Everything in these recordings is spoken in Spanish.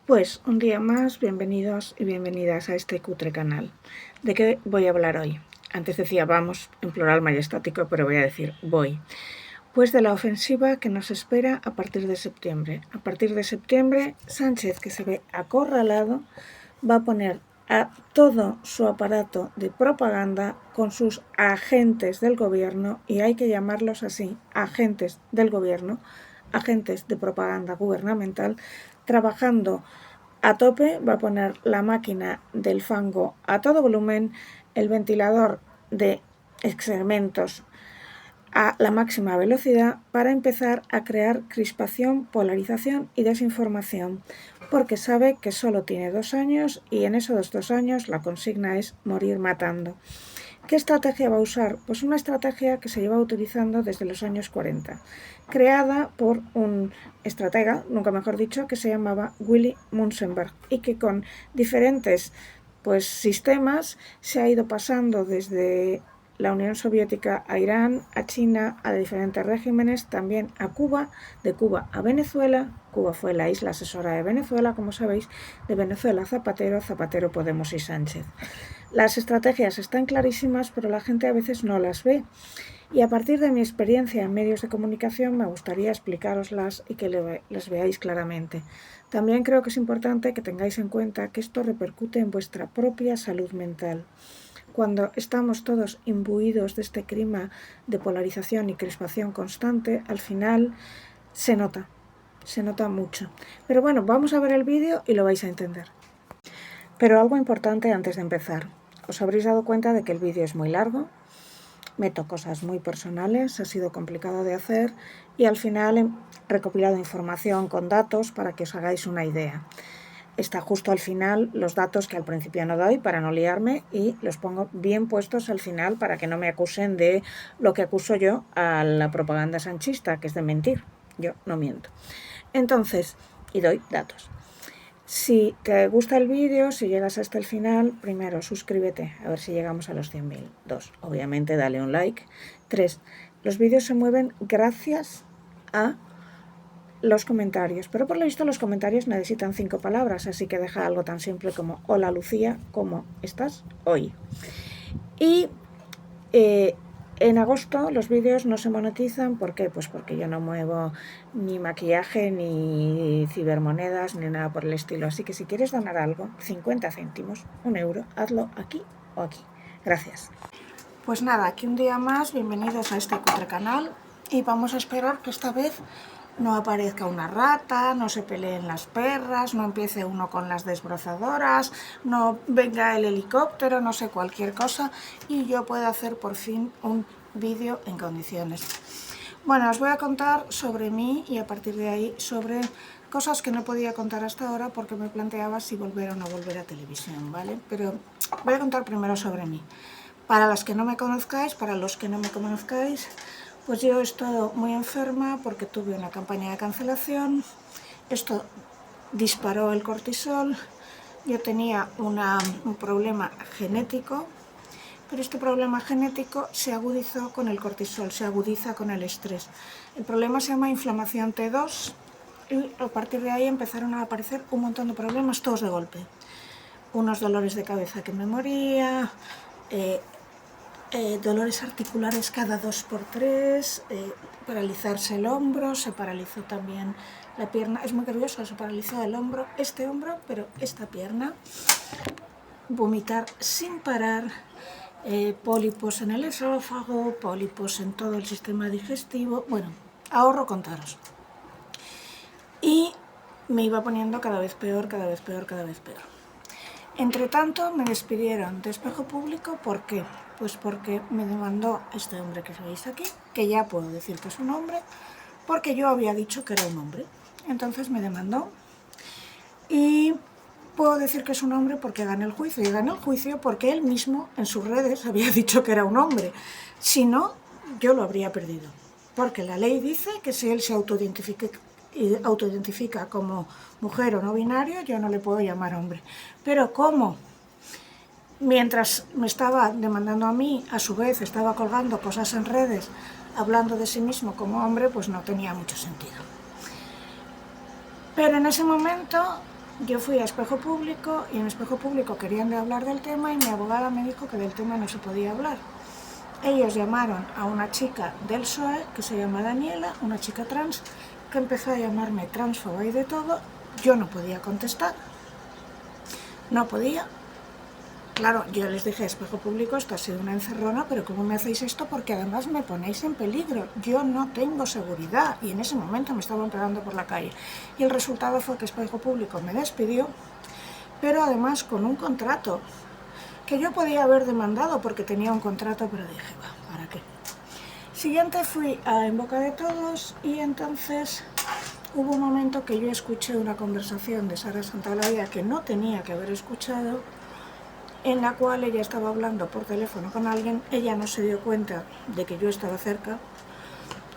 Pues un día más, bienvenidos y bienvenidas a este cutre canal. ¿De qué voy a hablar hoy? Antes decía vamos en plural majestático, pero voy a decir voy. Pues de la ofensiva que nos espera a partir de septiembre. A partir de septiembre, Sánchez, que se ve acorralado, va a poner a todo su aparato de propaganda con sus agentes del gobierno, y hay que llamarlos así, agentes del gobierno, agentes de propaganda gubernamental, trabajando a tope. Va a poner la máquina del fango a todo volumen, el ventilador de excrementos a la máxima velocidad para empezar a crear crispación, polarización y desinformación, porque sabe que solo tiene 2 años y en esos 2 años la consigna es morir matando. ¿Qué estrategia va a usar? Pues una estrategia que se lleva utilizando desde los años 40, creada por un estratega, nunca mejor dicho, que se llamaba Willy Munzenberg, y que con diferentes sistemas se ha ido pasando desde la Unión Soviética a Irán, a China, a diferentes regímenes, también a Cuba, de Cuba a Venezuela. Cuba fue la isla asesora de Venezuela, como sabéis, de Venezuela a Zapatero, Zapatero, Podemos y Sánchez. Las estrategias están clarísimas, pero la gente a veces no las ve. Y a partir de mi experiencia en medios de comunicación me gustaría explicaroslas y que las veáis claramente. También creo que es importante que tengáis en cuenta que esto repercute en vuestra propia salud mental. Cuando estamos todos imbuidos de este clima de polarización y crispación constante, al final se nota mucho. Pero bueno, vamos a ver el vídeo y lo vais a entender. Pero algo importante antes de empezar. Os habréis dado cuenta de que el vídeo es muy largo, meto cosas muy personales, ha sido complicado de hacer y al final he recopilado información con datos para que os hagáis una idea. Está justo al final los datos que al principio no doy para no liarme, y los pongo bien puestos al final para que no me acusen de lo que acuso yo a la propaganda sanchista, que es de mentir. Yo no miento. Entonces, y doy datos. Si te gusta el vídeo, si llegas hasta el final, primero suscríbete, a ver si llegamos a los 100.000. 2, obviamente dale un like. 3, los vídeos se mueven gracias a los comentarios, pero por lo visto los comentarios necesitan 5 palabras, así que deja algo tan simple como hola Lucía, ¿cómo estás hoy? Y en agosto los vídeos no se monetizan. ¿Por qué? Pues porque yo no muevo ni maquillaje, ni cibermonedas, ni nada por el estilo. Así que si quieres donar algo, 50 céntimos, 1 euro, hazlo aquí o aquí. Gracias. Pues nada, aquí un día más, bienvenidos a este cutre canal, y vamos a esperar que esta vez no aparezca una rata, no se peleen las perras, no empiece uno con las desbrozadoras, no venga el helicóptero, no sé, cualquier cosa, y yo pueda hacer por fin un vídeo en condiciones. Bueno, os voy a contar sobre mí y a partir de ahí sobre cosas que no podía contar hasta ahora porque me planteaba si volver o no volver a televisión, ¿vale? Pero voy a contar primero sobre mí. Para las que no me conozcáis, para los que no me conozcáis, pues yo he estado muy enferma porque tuve una campaña de cancelación. Esto disparó el cortisol. Yo tenía un problema genético, pero este problema genético se agudizó con el cortisol, se agudiza con el estrés. El problema se llama inflamación T2 y a partir de ahí empezaron a aparecer un montón de problemas, todos de golpe. Unos dolores de cabeza que me moría, dolores articulares cada 2x3, paralizarse el hombro, se paralizó también la pierna. Es muy curioso, se paralizó el hombro, este hombro, pero esta pierna. Vomitar sin parar, pólipos en el esófago, pólipos en todo el sistema digestivo. Bueno, ahorro contaros. Y me iba poniendo cada vez peor, cada vez peor, cada vez peor. Entre tanto, me despidieron de Espejo Público. ¿Por qué? Pues porque me demandó este hombre que veis aquí, que ya puedo decir que es un hombre, porque yo había dicho que era un hombre. Entonces me demandó y puedo decir que es un hombre porque gané el juicio. Y gané el juicio porque él mismo en sus redes había dicho que era un hombre. Si no, yo lo habría perdido. Porque la ley dice que si él se autoidentifica como mujer o no binario, yo no le puedo llamar hombre. Pero como mientras me estaba demandando a mí, a su vez estaba colgando cosas en redes hablando de sí mismo como hombre, pues no tenía mucho sentido. Pero en ese momento Yo fui a Espejo Público y en Espejo Público querían hablar del tema y mi abogada me dijo que del tema no se podía hablar. Ellos llamaron a una chica del PSOE que se llama Daniela, una chica trans, que empezó a llamarme transfoba y de todo. Yo no podía contestar, no podía. Claro, yo les dije, Espejo Público, esto ha sido una encerrona, pero ¿cómo me hacéis esto? Porque además me ponéis en peligro. Yo no tengo seguridad y en ese momento me estaban pegando por la calle. Y el resultado fue que Espejo Público me despidió, pero además con un contrato que yo podía haber demandado porque tenía un contrato, pero dije, va, ¿para qué? Siguiente fui a En Boca de Todos y entonces hubo un momento que yo escuché una conversación de Sara Santalaria que no tenía que haber escuchado, en la cual ella estaba hablando por teléfono con alguien, ella no se dio cuenta de que yo estaba cerca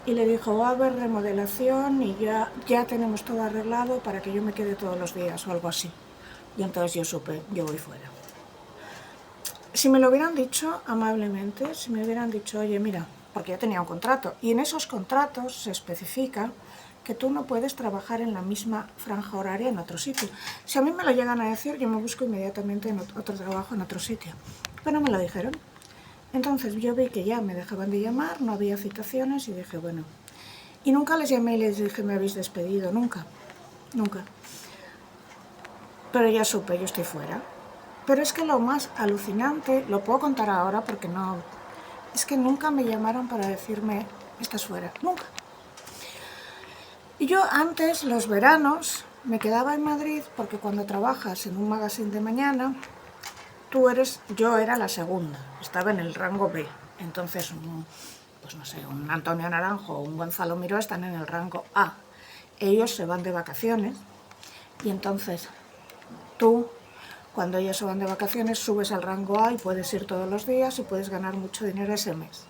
y le dijo, va a haber remodelación y ya tenemos todo arreglado para que yo me quede todos los días o algo así. Y entonces yo supe, yo voy fuera. Si me lo hubieran dicho amablemente, si me hubieran dicho, oye, mira, porque yo tenía un contrato y en esos contratos se especifica que tú no puedes trabajar en la misma franja horaria en otro sitio. Si a mí me lo llegan a decir, yo me busco inmediatamente en otro trabajo en otro sitio. Pero no me lo dijeron. Entonces yo vi que ya me dejaban de llamar, no había citaciones y dije, bueno. Y nunca les llamé y les dije, me habéis despedido, nunca, nunca. Pero ya supe, yo estoy fuera. Pero es que lo más alucinante, lo puedo contar ahora porque no, es que nunca me llamaron para decirme, estás fuera, nunca. Y yo antes, los veranos, me quedaba en Madrid porque cuando trabajas en un magazine de mañana, yo era la segunda, estaba en el rango B. Entonces, pues no sé, un Antonio Naranjo o un Gonzalo Miró están en el rango A. Ellos se van de vacaciones y entonces tú, cuando ellos se van de vacaciones, subes al rango A y puedes ir todos los días y puedes ganar mucho dinero ese mes.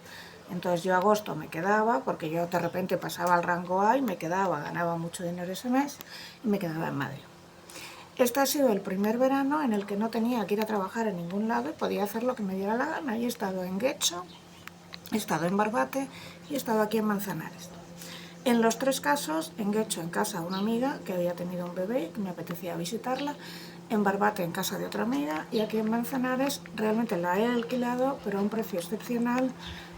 Entonces yo agosto me quedaba, porque yo de repente pasaba al rango A y me quedaba, ganaba mucho dinero ese mes y me quedaba en Madrid. Este ha sido el primer verano en el que no tenía que ir a trabajar en ningún lado y podía hacer lo que me diera la gana. Y he estado en Guecho, he estado en Barbate y he estado aquí en Manzanares. En los tres casos, en Guecho en casa de una amiga que había tenido un bebé y que me apetecía visitarla, en Barbate en casa de otra amiga y aquí en Manzanares realmente la he alquilado pero a un precio excepcional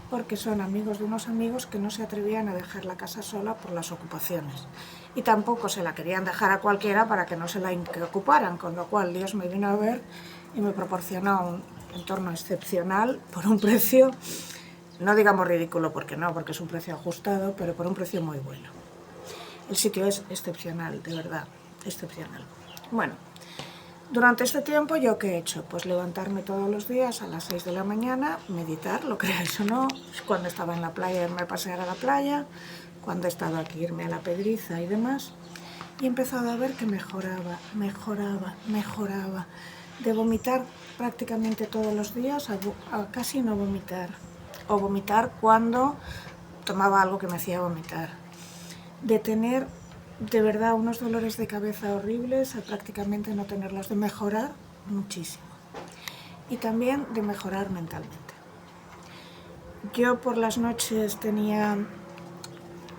porque son amigos de unos amigos que no se atrevían a dejar la casa sola por las ocupaciones y tampoco se la querían dejar a cualquiera para que no se la ocuparan, con lo cual Dios me vino a ver y me proporcionó un entorno excepcional por un precio, no digamos ridículo porque no, porque es un precio ajustado, pero por un precio muy bueno. El sitio es excepcional, de verdad, excepcional. Bueno, durante este tiempo, ¿yo qué he hecho? Pues levantarme todos los días a las 6 de la mañana, meditar, lo creáis o no. Cuando estaba en la playa, irme a pasear a la playa. Cuando he estado aquí, irme a la Pedriza y demás. Y he empezado a ver que mejoraba. De vomitar prácticamente todos los días a casi no vomitar. O vomitar cuando tomaba algo que me hacía vomitar. De tener de verdad unos dolores de cabeza horribles a prácticamente no tenerlos, de mejorar muchísimo y también de mejorar mentalmente. Yo por las noches tenía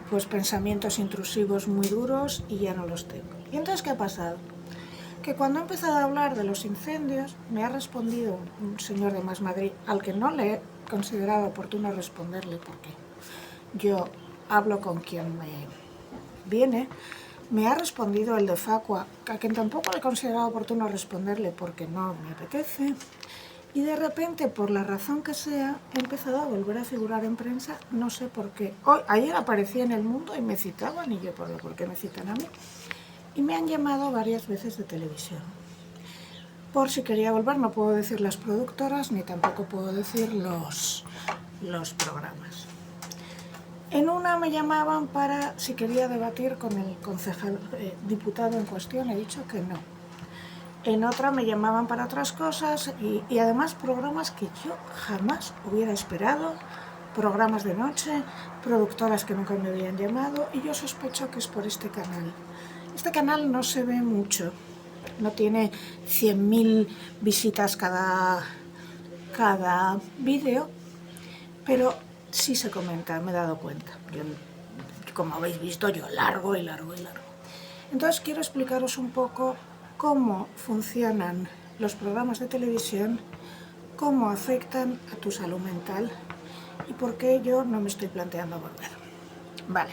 pues pensamientos intrusivos muy duros y ya no los tengo. ¿Y entonces qué ha pasado? Que cuando he empezado a hablar de los incendios me ha respondido un señor de Más Madrid al que no le he considerado oportuno responderle porque yo hablo con quien me viene. Me ha respondido el de Facua, a quien tampoco le he considerado oportuno responderle porque no me apetece. Y de repente, por la razón que sea, he empezado a volver a figurar en prensa, no sé por qué. Ayer aparecía en El Mundo y me citaban, y yo, ¿por qué me citan a mí? Y me han llamado varias veces de televisión. Por si quería volver, no puedo decir las productoras, ni tampoco puedo decir los programas. En una me llamaban para si quería debatir con el concejal diputado en cuestión, he dicho que no. En otra me llamaban para otras cosas y además programas que yo jamás hubiera esperado, programas de noche, productoras que nunca me habían llamado y yo sospecho que es por este canal. Este canal no se ve mucho, no tiene 100.000 visitas cada vídeo, pero sí se comenta, me he dado cuenta. Como habéis visto, yo largo. Entonces quiero explicaros un poco cómo funcionan los programas de televisión, cómo afectan a tu salud mental y por qué yo no me estoy planteando volver. Vale.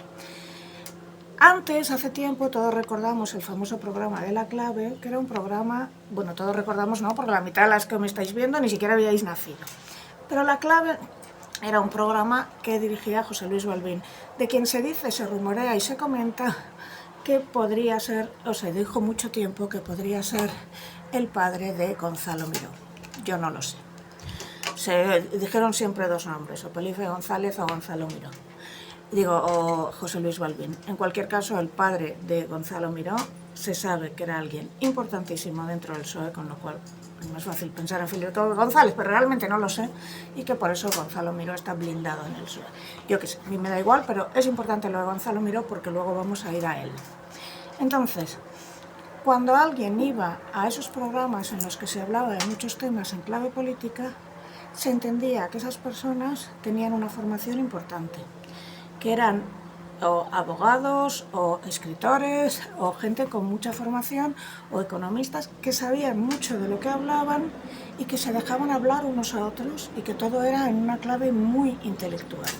Antes, hace tiempo, todos recordamos el famoso programa de La Clave, que era un programa, bueno, todos recordamos no, porque la mitad de las que me estáis viendo ni siquiera habíais nacido. Pero La Clave era un programa que dirigía José Luis Balbín, de quien se dice, se rumorea y se comenta que podría ser, o se dijo mucho tiempo, que podría ser el padre de Gonzalo Miró. Yo no lo sé. Se dijeron siempre dos nombres, o Felipe González o Gonzalo Miró. O José Luis Balbín. En cualquier caso, el padre de Gonzalo Miró se sabe que era alguien importantísimo dentro del PSOE, con lo cual es más fácil pensar en Felipe González, pero realmente no lo sé, y que por eso Gonzalo Miró está blindado en el PSOE. Yo qué sé, a mí me da igual, pero es importante lo de Gonzalo Miró porque luego vamos a ir a él. Entonces, cuando alguien iba a esos programas en los que se hablaba de muchos temas en clave política, se entendía que esas personas tenían una formación importante, que eran o abogados, o escritores, o gente con mucha formación, o economistas que sabían mucho de lo que hablaban y que se dejaban hablar unos a otros y que todo era en una clave muy intelectual.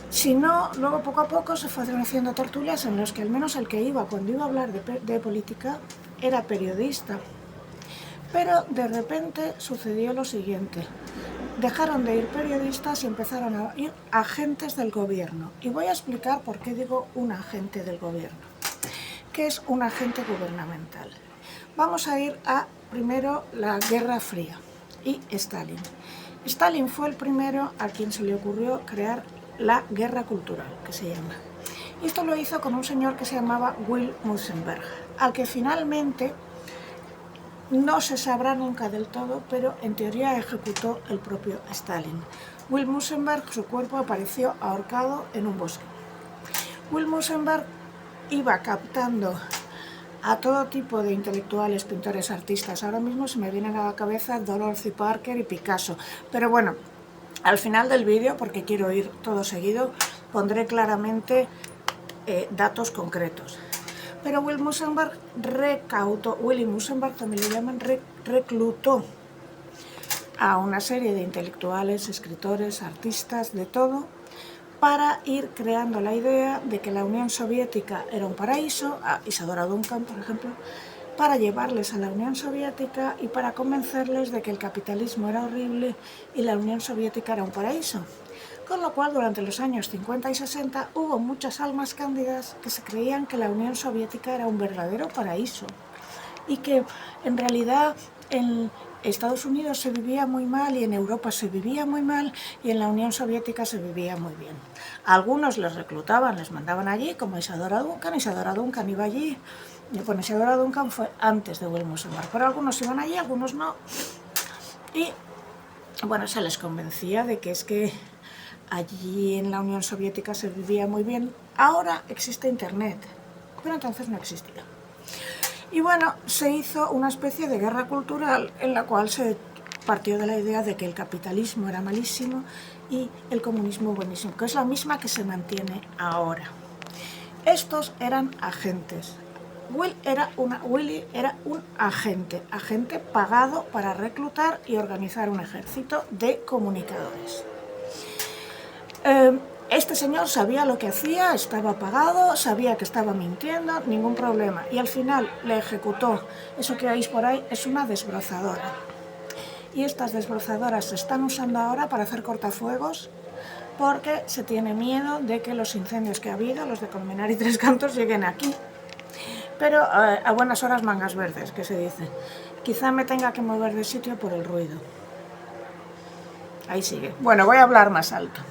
Si no, luego poco a poco se fueron haciendo tertulias en las que al menos el que iba, cuando iba a hablar de política, era periodista. Pero de repente sucedió lo siguiente. Dejaron de ir periodistas y empezaron a ir agentes del gobierno. Y voy a explicar por qué digo un agente del gobierno. ¿Qué es un agente gubernamental? Vamos a ir a, primero, la Guerra Fría y Stalin. Stalin fue el primero a quien se le ocurrió crear la guerra cultural, que se llama. Y esto lo hizo con un señor que se llamaba Will Musenberg, al que finalmente no se sabrá nunca del todo, pero en teoría ejecutó el propio Stalin. Will Musenberg, su cuerpo apareció ahorcado en un bosque. Will Musenberg iba captando a todo tipo de intelectuales, pintores, artistas. Ahora mismo se me vienen a la cabeza Dorothy Parker y Picasso. Pero bueno, al final del vídeo, porque quiero ir todo seguido, pondré claramente datos concretos. Pero Will Musenberg Willy Musenberg también le llaman, reclutó a una serie de intelectuales, escritores, artistas, de todo, para ir creando la idea de que la Unión Soviética era un paraíso, a Isadora Duncan, por ejemplo, para llevarles a la Unión Soviética y para convencerles de que el capitalismo era horrible y la Unión Soviética era un paraíso. Con lo cual, durante los años 50 y 60 hubo muchas almas cándidas que se creían que la Unión Soviética era un verdadero paraíso y que en realidad en Estados Unidos se vivía muy mal y en Europa se vivía muy mal y en la Unión Soviética se vivía muy bien. A algunos les reclutaban, les mandaban allí, como Isadora Duncan iba allí. Bueno, Isadora Duncan fue antes de Will Musenberg, pero algunos iban allí, algunos no. Y bueno, se les convencía de que es que allí en la Unión Soviética se vivía muy bien. Ahora existe Internet, pero entonces no existía. Y bueno, se hizo una especie de guerra cultural en la cual se partió de la idea de que el capitalismo era malísimo y el comunismo buenísimo, que es la misma que se mantiene ahora. Estos eran agentes. Willy era un agente pagado para reclutar y organizar un ejército de comunicadores. Este señor sabía lo que hacía, estaba pagado, sabía que estaba mintiendo, ningún problema. Y al final le ejecutó. Eso que veis por ahí es una desbrozadora. Y estas desbrozadoras se están usando ahora para hacer cortafuegos porque se tiene miedo de que los incendios que ha habido, los de Colmenar y Tres Cantos, lleguen aquí. Pero a buenas horas mangas verdes, que se dice. Quizá me tenga que mover de sitio por el ruido. Ahí sigue. Bueno, voy a hablar más alto.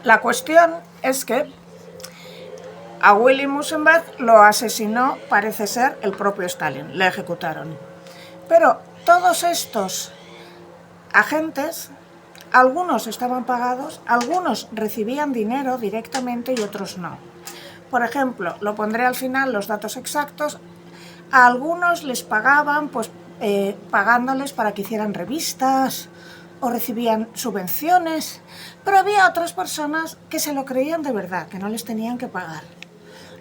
La cuestión es que a Willy Musenberg lo asesinó, parece ser, el propio Stalin. Le ejecutaron. Pero todos estos agentes, algunos estaban pagados, algunos recibían dinero directamente y otros no. Por ejemplo, lo pondré al final los datos exactos, a algunos les pagaban pagándoles para que hicieran revistas o recibían subvenciones, pero había otras personas que se lo creían de verdad, que no les tenían que pagar.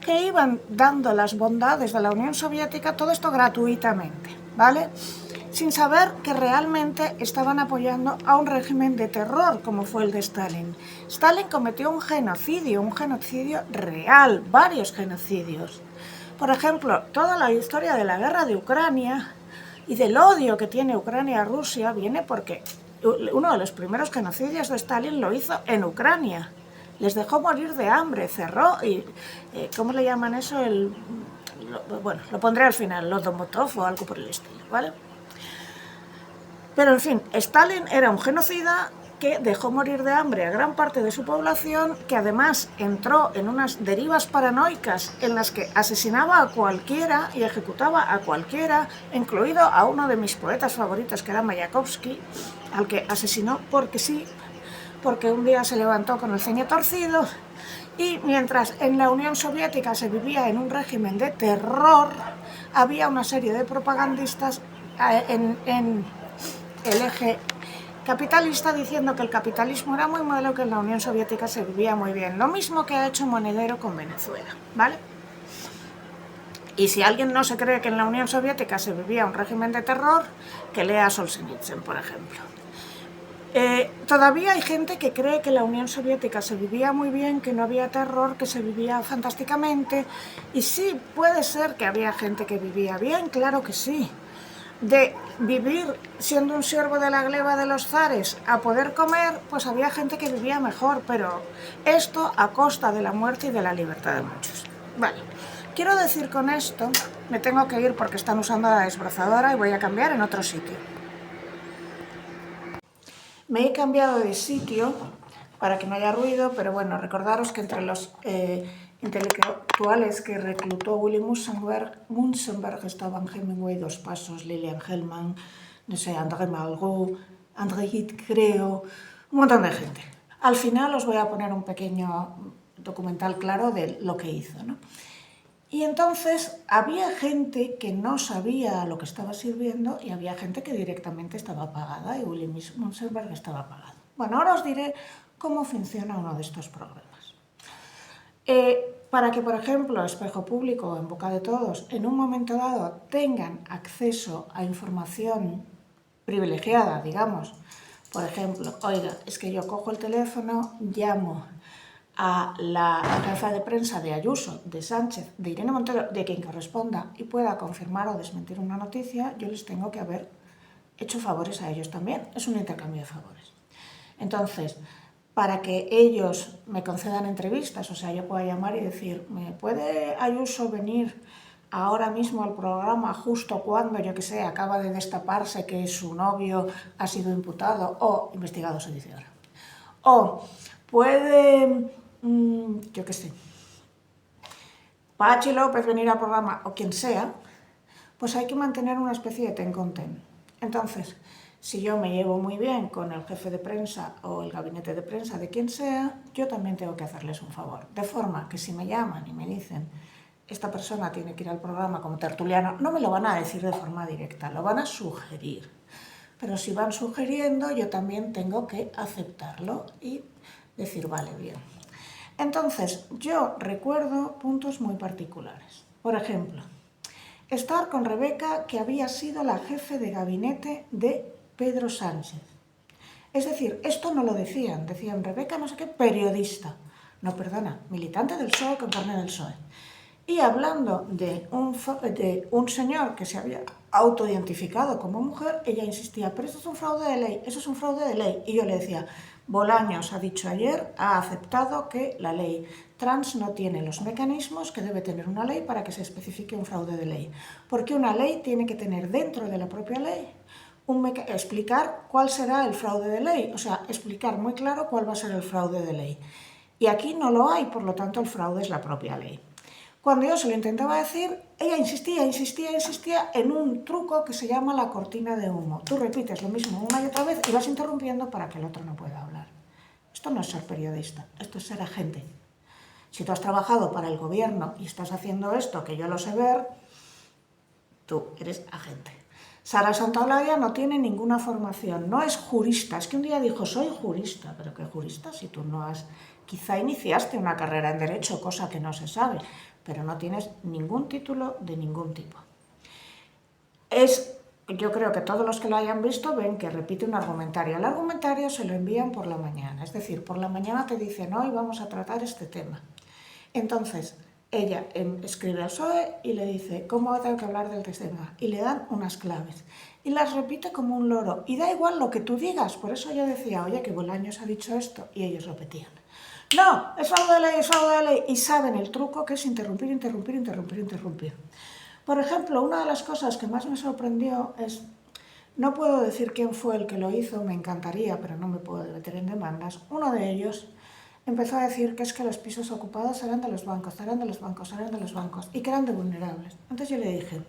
que iban dando las bondades de la Unión Soviética, todo esto gratuitamente, ¿vale? Sin saber que realmente estaban apoyando a un régimen de terror como fue el de Stalin. Stalin cometió un genocidio real, varios genocidios. Por ejemplo, toda la historia de la guerra de Ucrania y del odio que tiene Ucrania a Rusia viene porque uno de los primeros genocidios de Stalin lo hizo en Ucrania. Les dejó morir de hambre, cerró y... ¿cómo le llaman eso? Bueno, lo pondré al final, Lodomotov o algo por el estilo, ¿vale? Pero en fin, Stalin era un genocida que dejó morir de hambre a gran parte de su población, que además entró en unas derivas paranoicas en las que asesinaba a cualquiera y ejecutaba a cualquiera, incluido a uno de mis poetas favoritos, que era Mayakovsky, al que asesinó porque sí, porque un día se levantó con el ceño torcido. Y mientras en la Unión Soviética se vivía en un régimen de terror, había una serie de propagandistas en el eje capitalista diciendo que el capitalismo era muy malo, que en la Unión Soviética se vivía muy bien. Lo mismo que ha hecho Monedero con Venezuela, ¿vale? Y si alguien no se cree que en la Unión Soviética se vivía un régimen de terror, que lea Solzhenitsyn, por ejemplo. Todavía hay gente que cree que la Unión Soviética se vivía muy bien, que no había terror, que se vivía fantásticamente. Y sí, puede ser que había gente que vivía bien, claro que sí. De vivir siendo un siervo de la gleba de los zares a poder comer, pues había gente que vivía mejor, pero esto a costa de la muerte y de la libertad de muchos. Vale, quiero decir con esto, me tengo que ir porque están usando la desbrozadora y voy a cambiar en otro sitio. Me he cambiado de sitio para que no haya ruido, pero bueno, recordaros que entre los intelectuales que reclutó Willy Münzenberg estaban Hemingway, Dos Pasos, Lilian Hellman, no sé, André Malraux, André Gide, creo, un montón de gente. Al final os voy a poner un pequeño documental claro de lo que hizo, ¿no? Y entonces había gente que no sabía lo que estaba sirviendo y había gente que directamente estaba apagada, y Willy Münzenberg estaba apagado. Bueno, ahora os diré cómo funciona uno de estos programas. Para que, por ejemplo, Espejo Público, En Boca de Todos, en un momento dado tengan acceso a información privilegiada, digamos. Por ejemplo, oiga, es que yo cojo el teléfono, llamo a la jefa de prensa de Ayuso, de Sánchez, de Irene Montero, de quien corresponda, y pueda confirmar o desmentir una noticia, yo les tengo que haber hecho favores a ellos también. Es un intercambio de favores. Entonces, para que ellos me concedan entrevistas, o sea, yo pueda llamar y decir, ¿me puede Ayuso venir ahora mismo al programa justo cuando, yo que sé, acaba de destaparse que su novio ha sido imputado o investigado, se dice ahora? O puede, yo que sé, Pachi López venir al programa, o quien sea, pues hay que mantener una especie de ten con ten. Entonces, si yo me llevo muy bien con el jefe de prensa o el gabinete de prensa de quien sea, yo también tengo que hacerles un favor. De forma que si me llaman y me dicen, esta persona tiene que ir al programa como tertuliano, no me lo van a decir de forma directa, lo van a sugerir. Pero si van sugiriendo, yo también tengo que aceptarlo y decir, vale, bien. Entonces, yo recuerdo puntos muy particulares. Por ejemplo, estar con Rebeca, que había sido la jefe de gabinete de Pedro Sánchez. Es decir, esto no lo decían Rebeca no sé qué, periodista. No, perdona, militante del PSOE con carné del PSOE. Y hablando de un señor que se había autoidentificado como mujer, ella insistía, pero eso es un fraude de ley, eso es un fraude de ley. Y yo le decía, Bolaños ha dicho ayer, ha aceptado que la ley trans no tiene los mecanismos que debe tener una ley para que se especifique un fraude de ley. Porque una ley tiene que tener dentro de la propia ley explicar cuál será el fraude de ley, o sea, explicar muy claro cuál va a ser el fraude de ley. Y aquí no lo hay, por lo tanto el fraude es la propia ley. Cuando yo se lo intentaba decir, ella insistía en un truco que se llama la cortina de humo. Tú repites lo mismo una y otra vez y vas interrumpiendo para que el otro no pueda hablar. Esto no es ser periodista, esto es ser agente. Si tú has trabajado para el gobierno y estás haciendo esto, que yo lo sé ver, tú eres agente. Sara Santaolalla no tiene ninguna formación, no es jurista. Es que un día dijo, soy jurista, pero ¿qué jurista? Si tú no has... Quizá iniciaste una carrera en Derecho, cosa que no se sabe, pero no tienes ningún título de ningún tipo. Yo creo que todos los que lo hayan visto ven que repite un argumentario. El argumentario se lo envían por la mañana, es decir, por la mañana te dicen, hoy vamos a tratar este tema. Entonces, ella escribe al PSOE y le dice, ¿cómo tengo que hablar del tema? Y le dan unas claves. Y las repite como un loro. Y da igual lo que tú digas. Por eso yo decía, oye, que Bolaños ha dicho esto. Y ellos repetían. No, es algo de ley, es algo de ley. Y saben el truco que es interrumpir, interrumpir, interrumpir, interrumpir. Por ejemplo, una de las cosas que más me sorprendió es, no puedo decir quién fue el que lo hizo, me encantaría, pero no me puedo meter en demandas. Uno de ellos empezó a decir que es que los pisos ocupados eran de los bancos, eran de los bancos, eran de los bancos y que eran de vulnerables. Entonces yo le dije,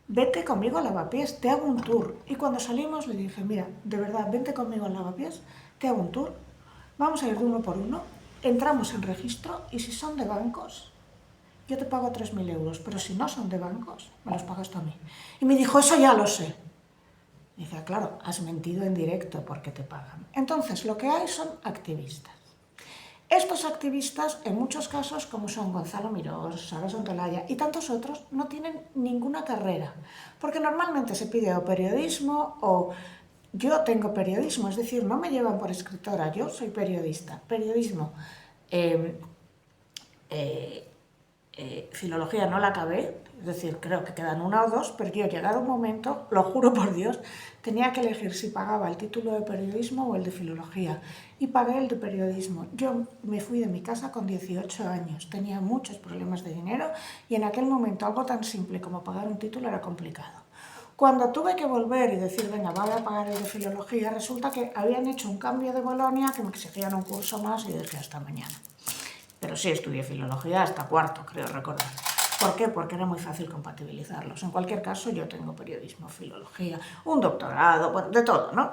vete conmigo al Lavapiés, te hago un tour. Y cuando salimos le dije, mira, de verdad, vente conmigo al Lavapiés, te hago un tour, vamos a ir de uno por uno, entramos en registro y si son de bancos, yo te pago 3.000 euros, pero si no son de bancos, me los pagas tú a mí. Y me dijo, eso ya lo sé. Y dije, claro, has mentido en directo porque te pagan. Entonces, lo que hay son activistas. Estos activistas, en muchos casos, como son Gonzalo Mirós, Sara Santolaya y tantos otros, no tienen ninguna carrera, porque normalmente se pide o periodismo o yo tengo periodismo, es decir, no me llevan por escritora, yo soy periodista. Periodismo, filología no la acabé, es decir, creo que quedan una o dos, pero yo llegado un momento, lo juro por Dios, tenía que elegir si pagaba el título de periodismo o el de filología, y pagué el de periodismo. Yo me fui de mi casa con 18 años, tenía muchos problemas de dinero y en aquel momento algo tan simple como pagar un título era complicado. Cuando tuve que volver y decir, venga, voy a pagar el de filología, resulta que habían hecho un cambio de Bolonia que me exigían un curso más y dije hasta mañana. Pero sí estudié filología hasta cuarto, creo recordar. ¿Por qué? Porque era muy fácil compatibilizarlos. En cualquier caso, yo tengo periodismo, filología, un doctorado, bueno, de todo, ¿no?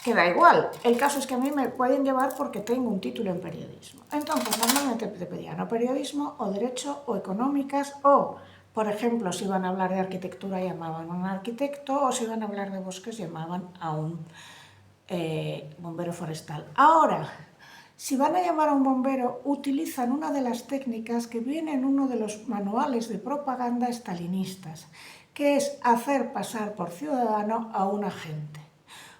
Que da igual. El caso es que a mí me pueden llevar porque tengo un título en periodismo. Entonces, normalmente te pedían o periodismo, o derecho, o económicas, o, por ejemplo, si iban a hablar de arquitectura, llamaban a un arquitecto, o si iban a hablar de bosques, llamaban a un bombero forestal. Ahora, si van a llamar a un bombero, utilizan una de las técnicas que viene en uno de los manuales de propaganda estalinistas, que es hacer pasar por ciudadano a un agente.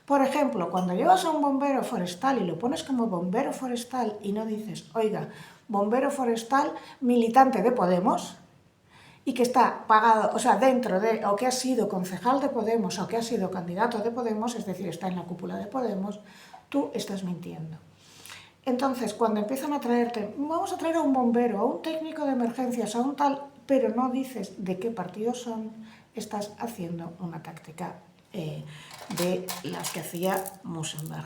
Por ejemplo, cuando llevas a un bombero forestal y lo pones como bombero forestal y no dices, oiga, bombero forestal militante de Podemos, y que está pagado, o sea, dentro de, o que ha sido concejal de Podemos, o que ha sido candidato de Podemos, es decir, está en la cúpula de Podemos, tú estás mintiendo. Entonces, cuando empiezan a traerte, vamos a traer a un bombero, a un técnico de emergencias, a un tal, pero no dices de qué partido son, estás haciendo una táctica de las que hacía Musenberg.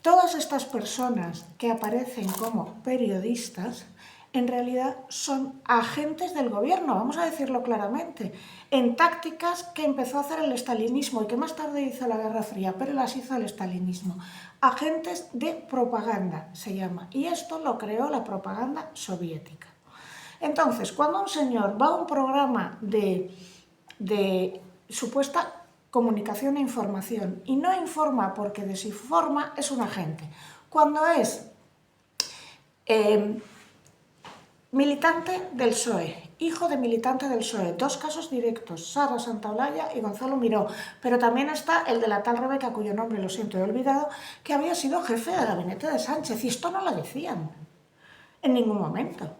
Todas estas personas que aparecen como periodistas, en realidad son agentes del gobierno, vamos a decirlo claramente, en tácticas que empezó a hacer el estalinismo y que más tarde hizo la Guerra Fría, pero las hizo el estalinismo. Agentes de propaganda se llama, y esto lo creó la propaganda soviética. Entonces, cuando un señor va a un programa de supuesta comunicación e información y no informa porque desinforma, es un agente. Cuando es militante del PSOE, hijo de militante del PSOE, dos casos directos, Sara Santaolalla y Gonzalo Miró, pero también está el de la tal Rebeca, cuyo nombre lo siento he olvidado, que había sido jefe de gabinete de Sánchez, y esto no lo decían en ningún momento.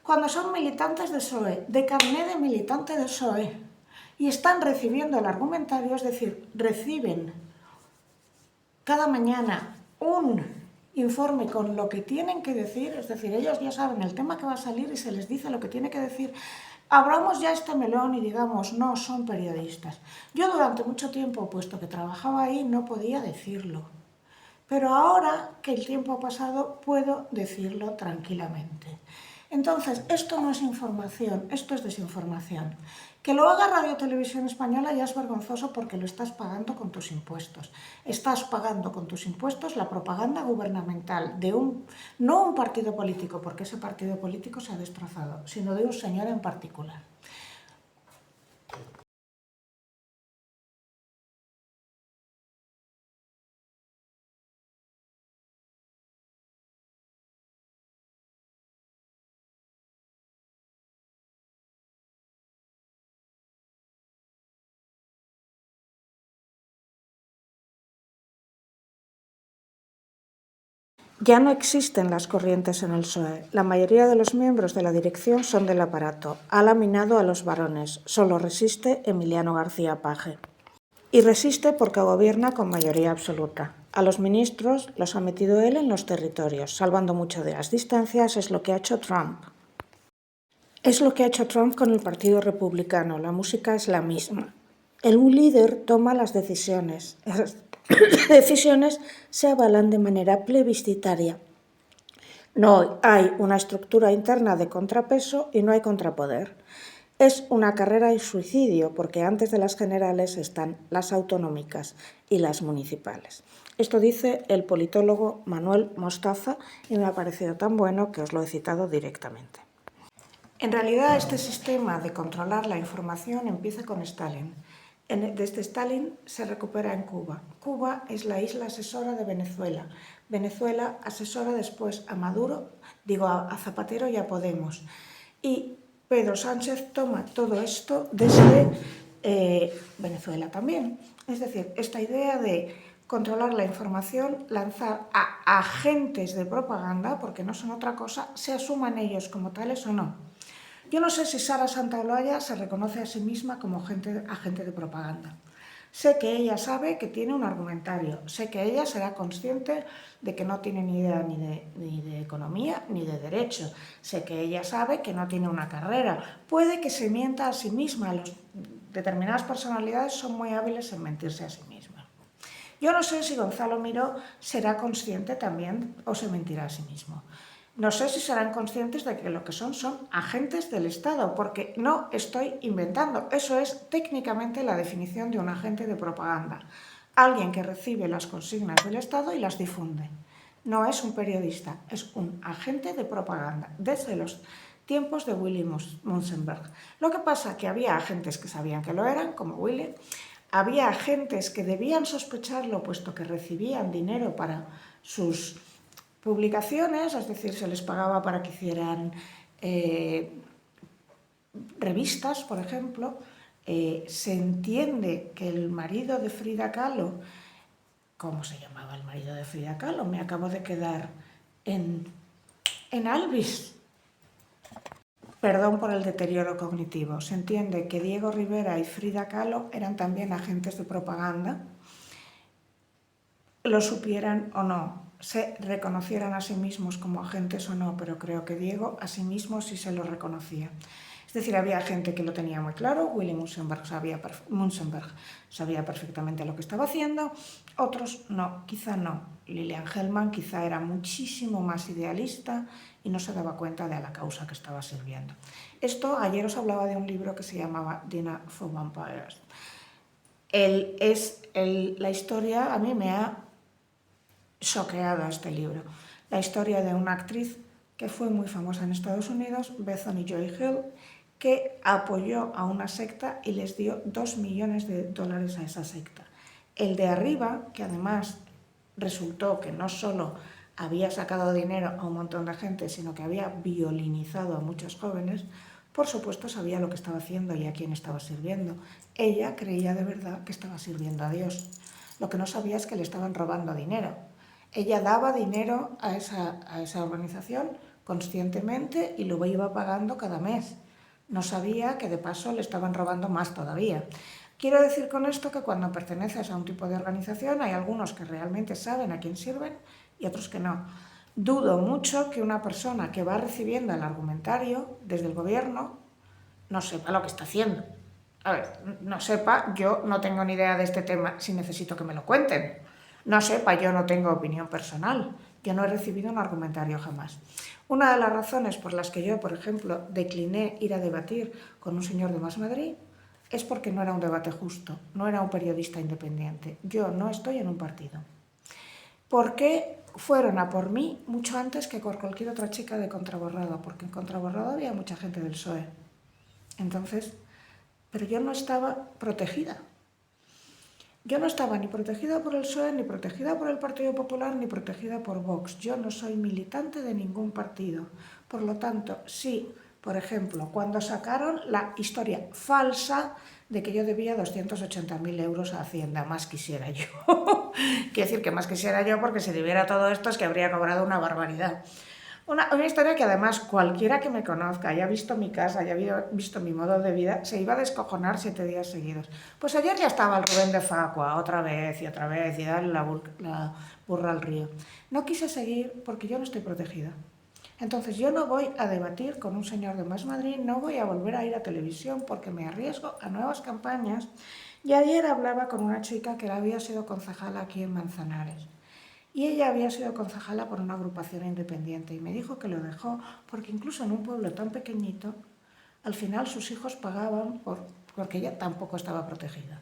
Cuando son militantes del PSOE, de carné de militante del PSOE, y están recibiendo el argumentario, es decir, reciben cada mañana un informe con lo que tienen que decir, es decir, ellos ya saben el tema que va a salir y se les dice lo que tiene que decir. Abramos ya este melón y digamos, no, son periodistas. Yo durante mucho tiempo, puesto que trabajaba ahí, no podía decirlo. Pero ahora que el tiempo ha pasado, puedo decirlo tranquilamente. Entonces, esto no es información, esto es desinformación. Que lo haga Radio Televisión Española ya es vergonzoso porque lo estás pagando con tus impuestos. Estás pagando con tus impuestos la propaganda gubernamental de no un partido político, porque ese partido político se ha destrozado, sino de un señor en particular. Ya no existen las corrientes en el PSOE. La mayoría de los miembros de la dirección son del aparato. Ha laminado a los varones. Solo resiste Emiliano García Paje. Y resiste porque gobierna con mayoría absoluta. A los ministros los ha metido él en los territorios, salvando mucho de las distancias. Es lo que ha hecho Trump. Es lo que ha hecho Trump con el Partido Republicano. La música es la misma. El líder toma las decisiones. Las decisiones se avalan de manera plebiscitaria. No hay una estructura interna de contrapeso y no hay contrapoder. Es una carrera de suicidio porque antes de las generales están las autonómicas y las municipales. Esto dice el politólogo Manuel Mostaza y me ha parecido tan bueno que os lo he citado directamente. En realidad, este sistema de controlar la información empieza con Stalin. Desde Stalin se recupera en Cuba. Cuba es la isla asesora de Venezuela. Venezuela asesora después a Maduro, a Zapatero y a Podemos. Y Pedro Sánchez toma todo esto desde Venezuela también. Es decir, esta idea de controlar la información, lanzar a agentes de propaganda, porque no son otra cosa, se asuman ellos como tales o no. Yo no sé si Sara Santaolalla se reconoce a sí misma como agente de propaganda. Sé que ella sabe que tiene un argumentario, sé que ella será consciente de que no tiene ni idea ni de economía ni de derecho, sé que ella sabe que no tiene una carrera, puede que se mienta a sí misma, determinadas personalidades son muy hábiles en mentirse a sí mismas. Yo no sé si Gonzalo Miró será consciente también o se mentirá a sí mismo. No sé si serán conscientes de que lo que son agentes del Estado, porque no estoy inventando. Eso es técnicamente la definición de un agente de propaganda. Alguien que recibe las consignas del Estado y las difunde. No es un periodista, es un agente de propaganda, desde los tiempos de Willy Munzenberg. Lo que pasa es que había agentes que sabían que lo eran, como Willy. Había agentes que debían sospecharlo, puesto que recibían dinero para sus publicaciones, es decir, se les pagaba para que hicieran revistas, por ejemplo. Se entiende que el marido de Frida Kahlo, ¿cómo se llamaba el marido de Frida Kahlo? Me acabo de quedar en Alvis. Perdón por el deterioro cognitivo. Se entiende que Diego Rivera y Frida Kahlo eran también agentes de propaganda, lo supieran o no, se reconocieran a sí mismos como agentes o no, pero creo que Diego a sí mismo sí se lo reconocía. Es decir, había gente que lo tenía muy claro, Willy Munzenberg sabía perfectamente lo que estaba haciendo, otros no, quizá no. Lilian Hellman quizá era muchísimo más idealista y no se daba cuenta de la causa que estaba sirviendo. Esto, ayer os hablaba de un libro que se llamaba Dinner for Vampires. La historia a mí me ha choqueado este libro. La historia de una actriz que fue muy famosa en Estados Unidos, Bethany Joy Hill, que apoyó a una secta y les dio $2 millones a esa secta. El de arriba, que además resultó que no solo había sacado dinero a un montón de gente, sino que había violinizado a muchos jóvenes, por supuesto sabía lo que estaba haciendo y a quién estaba sirviendo. Ella creía de verdad que estaba sirviendo a Dios. Lo que no sabía es que le estaban robando dinero. Ella daba dinero a esa organización conscientemente y lo iba pagando cada mes. No sabía que de paso le estaban robando más todavía. Quiero decir con esto que cuando perteneces a un tipo de organización hay algunos que realmente saben a quién sirven y otros que no. Dudo mucho que una persona que va recibiendo el argumentario desde el gobierno no sepa lo que está haciendo. A ver, no sepa, yo no tengo ni idea de este tema si necesito que me lo cuenten. No sepa, yo no tengo opinión personal. Yo no he recibido un argumentario jamás. Una de las razones por las que yo, por ejemplo, decliné ir a debatir con un señor de Más Madrid es porque no era un debate justo, no era un periodista independiente. Yo no estoy en un partido. ¿Por qué fueron a por mí mucho antes que por cualquier otra chica de Contraborrado? Porque en Contraborrado había mucha gente del PSOE. Entonces, pero yo no estaba protegida. Yo no estaba ni protegida por el PSOE, ni protegida por el Partido Popular, ni protegida por Vox. Yo no soy militante de ningún partido. Por lo tanto, si Por ejemplo, cuando sacaron la historia falsa de que yo debía 280.000 euros a Hacienda, más quisiera yo. Quiero decir que más quisiera yo, porque si debiera todo esto es que habría cobrado una barbaridad. Una historia que además cualquiera que me conozca, haya visto mi casa, haya visto mi modo de vida, se iba a descojonar 7 días seguidos. Pues ayer ya estaba el Rubén de Facua, otra vez, y darle la burra al río. No quise seguir porque yo no estoy protegida. Entonces yo no voy a debatir con un señor de Más Madrid, no voy a volver a ir a televisión porque me arriesgo a nuevas campañas. Y ayer hablaba con una chica que había sido concejala aquí en Manzanares. Y ella había sido concejala por una agrupación independiente y me dijo que lo dejó porque incluso en un pueblo tan pequeñito, al final sus hijos pagaban porque ella tampoco estaba protegida.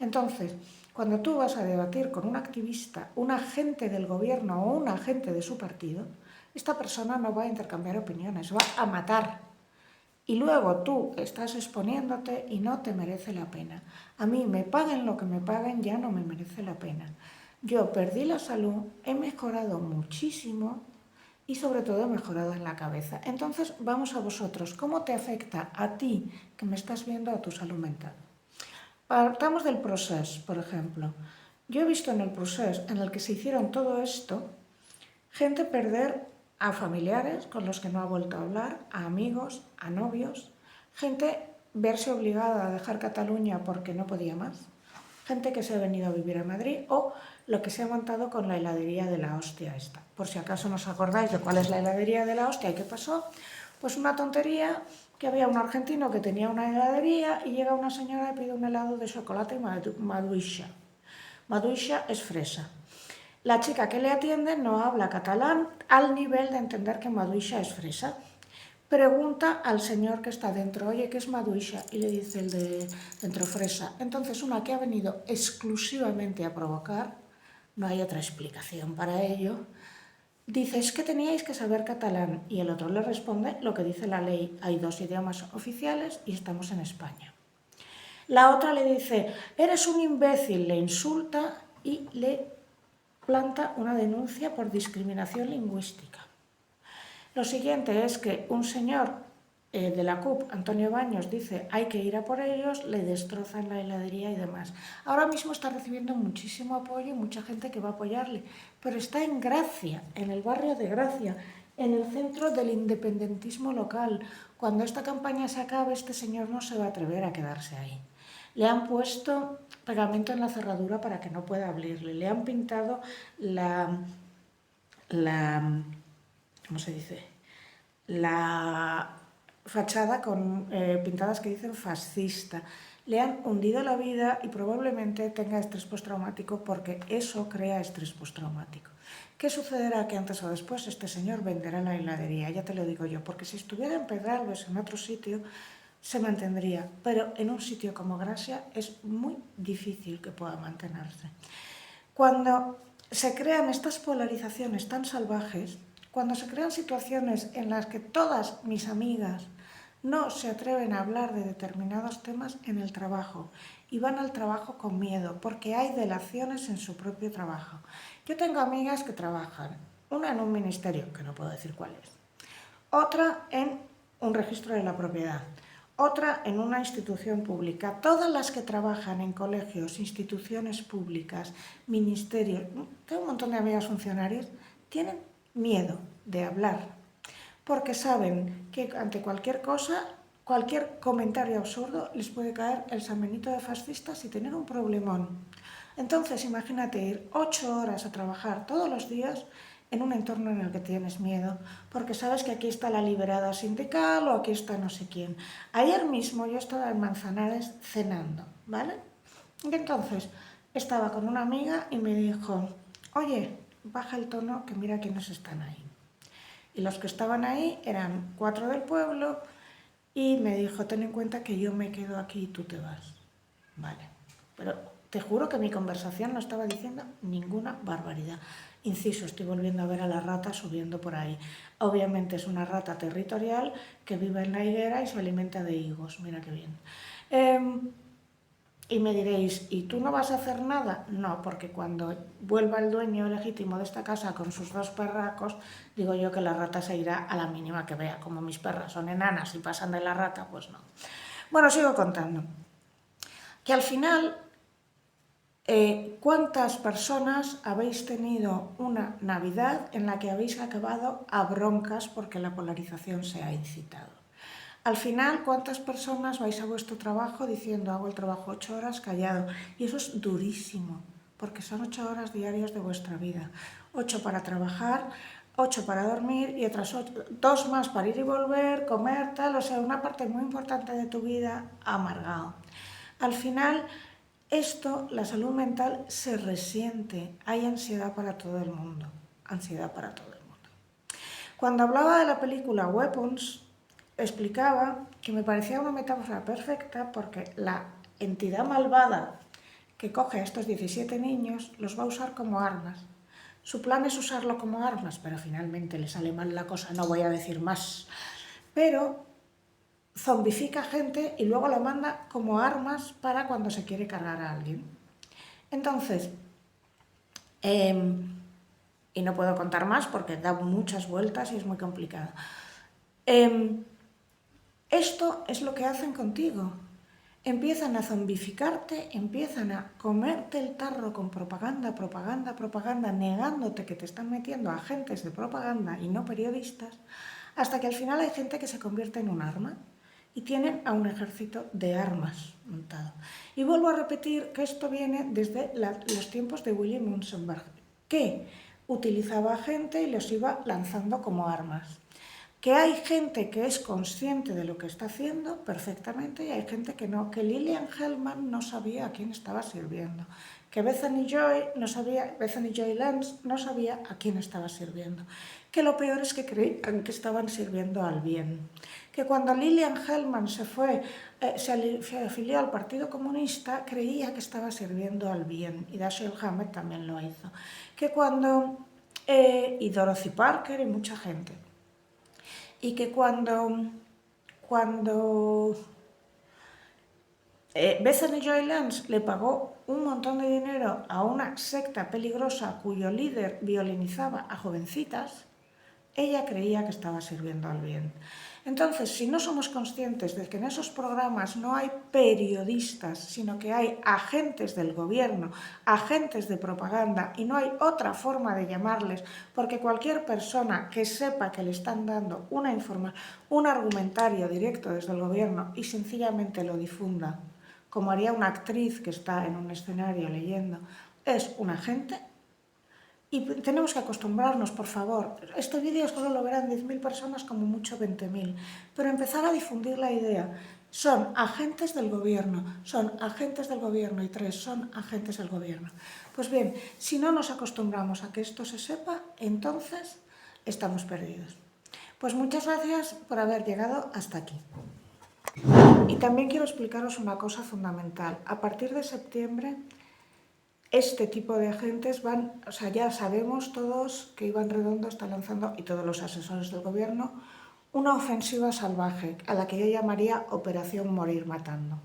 Entonces, cuando tú vas a debatir con un activista, un agente del gobierno o un agente de su partido, esta persona no va a intercambiar opiniones, va a matar. Y luego tú estás exponiéndote y no te merece la pena. A mí me paguen lo que me paguen, ya no me merece la pena. Yo perdí la salud, he mejorado muchísimo y sobre todo he mejorado en la cabeza. Entonces vamos a vosotros, ¿cómo te afecta a ti que me estás viendo a tu salud mental? Partamos del proceso, por ejemplo. Yo he visto en el proceso en el que se hicieron todo esto, gente perder a familiares con los que no ha vuelto a hablar, a amigos, a novios, gente verse obligada a dejar Cataluña porque no podía más, gente que se ha venido a vivir a Madrid o lo que se ha montado con la heladería de la hostia esta. Por si acaso no os acordáis de cuál es la heladería de la hostia y qué pasó, pues una tontería, que había un argentino que tenía una heladería y llega una señora y pide un helado de chocolate maduixa. Maduixa es fresa. La chica que le atiende no habla catalán al nivel de entender que maduixa es fresa. Pregunta al señor que está dentro, oye, ¿qué es maduixa? Y le dice el de dentro, fresa. Entonces, una que ha venido exclusivamente a provocar, no hay otra explicación para ello, dice, es que teníais que saber catalán. Y el otro le responde lo que dice la ley, hay 2 idiomas oficiales y estamos en España. La otra le dice, eres un imbécil, le insulta y le planta una denuncia por discriminación lingüística. Lo siguiente es que un señor de la CUP, Antonio Baños, dice hay que ir a por ellos, le destrozan la heladería y demás. Ahora mismo está recibiendo muchísimo apoyo y mucha gente que va a apoyarle, pero está en Gracia, en el barrio de Gracia, en el centro del independentismo local. Cuando esta campaña se acabe, este señor no se va a atrever a quedarse ahí. Le han puesto pegamento en la cerradura para que no pueda abrirle. Le han pintado ¿cómo se dice? La fachada con pintadas que dicen fascista. Le han hundido la vida y probablemente tenga estrés postraumático porque eso crea estrés postraumático. ¿Qué sucederá? Que antes o después este señor venderá la heladería, ya te lo digo yo, porque si estuviera en Pedralbes, en otro sitio, se mantendría, pero en un sitio como Gracia es muy difícil que pueda mantenerse. Cuando se crean estas polarizaciones tan salvajes, cuando se crean situaciones en las que todas mis amigas no se atreven a hablar de determinados temas en el trabajo y van al trabajo con miedo porque hay delaciones en su propio trabajo. Yo tengo amigas que trabajan, una en un ministerio, que no puedo decir cuál es, otra en un registro de la propiedad, otra en una institución pública. Todas las que trabajan en colegios, instituciones públicas, ministerios, tengo un montón de amigas funcionarias, tienen miedo de hablar, porque saben que ante cualquier cosa, cualquier comentario absurdo, les puede caer el San Benito de fascistas y tener un problemón. Entonces, imagínate ir 8 horas a trabajar todos los días en un entorno en el que tienes miedo, porque sabes que aquí está la liberada sindical o aquí está no sé quién. Ayer mismo yo estaba en Manzanares cenando, ¿vale? Y entonces estaba con una amiga y me dijo, oye, baja el tono que mira quiénes están ahí. Y los que estaban ahí eran 4 del pueblo y me dijo, ten en cuenta que yo me quedo aquí y tú te vas. Vale, pero te juro que mi conversación no estaba diciendo ninguna barbaridad. Inciso, estoy volviendo a ver a la rata subiendo por ahí. Obviamente es una rata territorial que vive en la higuera y se alimenta de higos. Mira qué bien. Y me diréis, ¿y tú no vas a hacer nada? No, porque cuando vuelva el dueño legítimo de esta casa con sus 2 perracos, digo yo que la rata se irá a la mínima que vea. Como mis perras son enanas y pasan de la rata, pues no. Bueno, sigo contando. Que al final, ¿cuántas personas habéis tenido una Navidad en la que habéis acabado a broncas porque la polarización se ha incitado? Al final, ¿cuántas personas vais a vuestro trabajo diciendo hago el trabajo 8 horas callado? Y eso es durísimo, porque son 8 horas diarias de vuestra vida. 8 para trabajar, 8 para dormir y otras 2 más para ir y volver, comer, tal. O sea, una parte muy importante de tu vida amargado. Al final, la salud mental se resiente. Hay ansiedad para todo el mundo. Ansiedad para todo el mundo. Cuando hablaba de la película Weapons, explicaba que me parecía una metáfora perfecta porque la entidad malvada que coge a estos 17 niños los va a usar como armas. Su plan es usarlo como armas, pero finalmente le sale mal la cosa, no voy a decir más. Pero zombifica gente y luego la manda como armas para cuando se quiere cargar a alguien. Entonces, y no puedo contar más porque da muchas vueltas y es muy complicado. Esto es lo que hacen contigo. Empiezan a zombificarte, empiezan a comerte el tarro con propaganda, propaganda, propaganda, negándote que te están metiendo agentes de propaganda y no periodistas, hasta que al final hay gente que se convierte en un arma y tienen a un ejército de armas montado. Y vuelvo a repetir que esto viene desde los tiempos de William Munzenberg, que utilizaba gente y los iba lanzando como armas. Que hay gente que es consciente de lo que está haciendo perfectamente y hay gente que no, que Lillian Hellman no sabía a quién estaba sirviendo, que Bethany Joy Lenz no sabía a quién estaba sirviendo, que lo peor es que creían que estaban sirviendo al bien, que cuando Lillian Hellman se afilió al Partido Comunista creía que estaba sirviendo al bien, y Dashiell Hammett también lo hizo, que cuando y Dorothy Parker y mucha gente, y que cuando Bethany Joy Lenz le pagó un montón de dinero a una secta peligrosa cuyo líder violinizaba a jovencitas, ella creía que estaba sirviendo al bien. Entonces, si no somos conscientes de que en esos programas no hay periodistas, sino que hay agentes del gobierno, agentes de propaganda, y no hay otra forma de llamarles, porque cualquier persona que sepa que le están dando una información, un argumentario directo desde el gobierno y sencillamente lo difunda, como haría una actriz que está en un escenario leyendo, es un agente. Y tenemos que acostumbrarnos, por favor. Este vídeo solo lo verán 10.000 personas, como mucho 20.000. Pero empezar a difundir la idea. Son agentes del gobierno, son agentes del gobierno y 3 son agentes del gobierno. Pues bien, si no nos acostumbramos a que esto se sepa, entonces estamos perdidos. Pues muchas gracias por haber llegado hasta aquí. Y también quiero explicaros una cosa fundamental. A partir de septiembre, este tipo de agentes ya sabemos todos que Iván Redondo está lanzando, y todos los asesores del gobierno, una ofensiva salvaje, a la que yo llamaría Operación Morir Matando.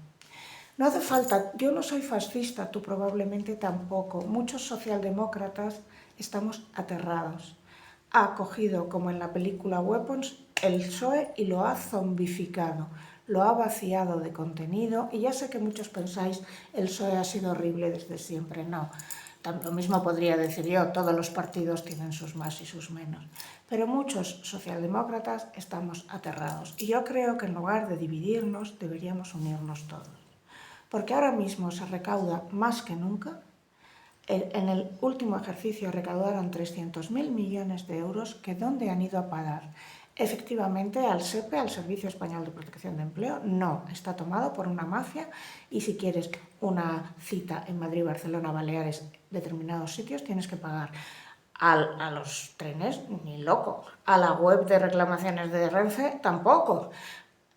No hace falta, yo no soy fascista, tú probablemente tampoco. Muchos socialdemócratas estamos aterrados. Ha cogido, como en la película Weapons, el PSOE y lo ha zombificado, lo ha vaciado de contenido, y ya sé que muchos pensáis el PSOE ha sido horrible desde siempre. No, lo mismo podría decir yo, todos los partidos tienen sus más y sus menos, pero muchos socialdemócratas estamos aterrados, y yo creo que en lugar de dividirnos deberíamos unirnos todos, porque ahora mismo se recauda más que nunca. En el último ejercicio recaudaron 300.000 millones de euros, que ¿dónde han ido a parar? Efectivamente, al SEPE, al Servicio Español de Protección de Empleo, no, está tomado por una mafia, y si quieres una cita en Madrid, Barcelona, Baleares, determinados sitios, tienes que pagar. A los trenes, ni loco. A la web de reclamaciones de Renfe, tampoco.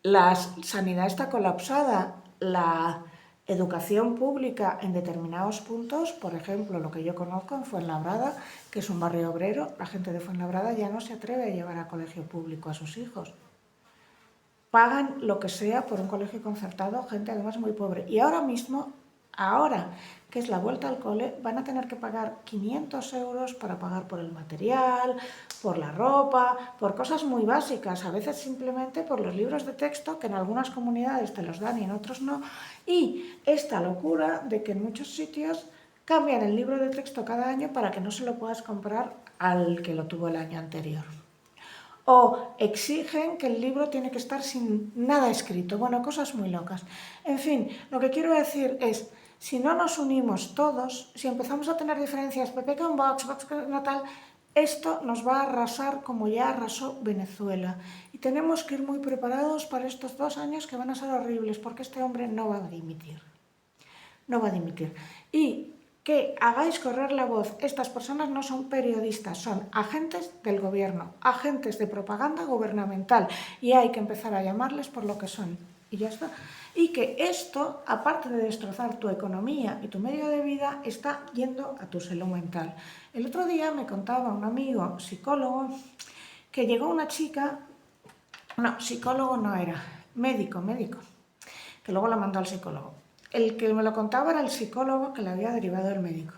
La sanidad está colapsada. La educación pública en determinados puntos, por ejemplo, lo que yo conozco en Fuenlabrada, que es un barrio obrero, la gente de Fuenlabrada ya no se atreve a llevar a colegio público a sus hijos. Pagan lo que sea por un colegio concertado, gente además muy pobre. Y ahora mismo Ahora que es la vuelta al cole, van a tener que pagar 500 euros para pagar por el material, por la ropa, por cosas muy básicas, a veces simplemente por los libros de texto, que en algunas comunidades te los dan y en otros no, y esta locura de que en muchos sitios cambian el libro de texto cada año para que no se lo puedas comprar al que lo tuvo el año anterior. O exigen que el libro tiene que estar sin nada escrito. Bueno, cosas muy locas. En fin, lo que quiero decir es, si no nos unimos todos, si empezamos a tener diferencias, PP con Vox, Vox con tal, esto nos va a arrasar como ya arrasó Venezuela. Y tenemos que ir muy preparados para estos 2 años que van a ser horribles, porque este hombre no va a dimitir. No va a dimitir. Y que hagáis correr la voz. Estas personas no son periodistas, son agentes del gobierno, agentes de propaganda gubernamental, y hay que empezar a llamarles por lo que son. Y ya está. Y que esto, aparte de destrozar tu economía y tu medio de vida, está yendo a tu salud mental. El otro día me contaba un amigo psicólogo que llegó una chica, no, psicólogo no era, médico, que luego la mandó al psicólogo. El que me lo contaba era el psicólogo que le había derivado el médico.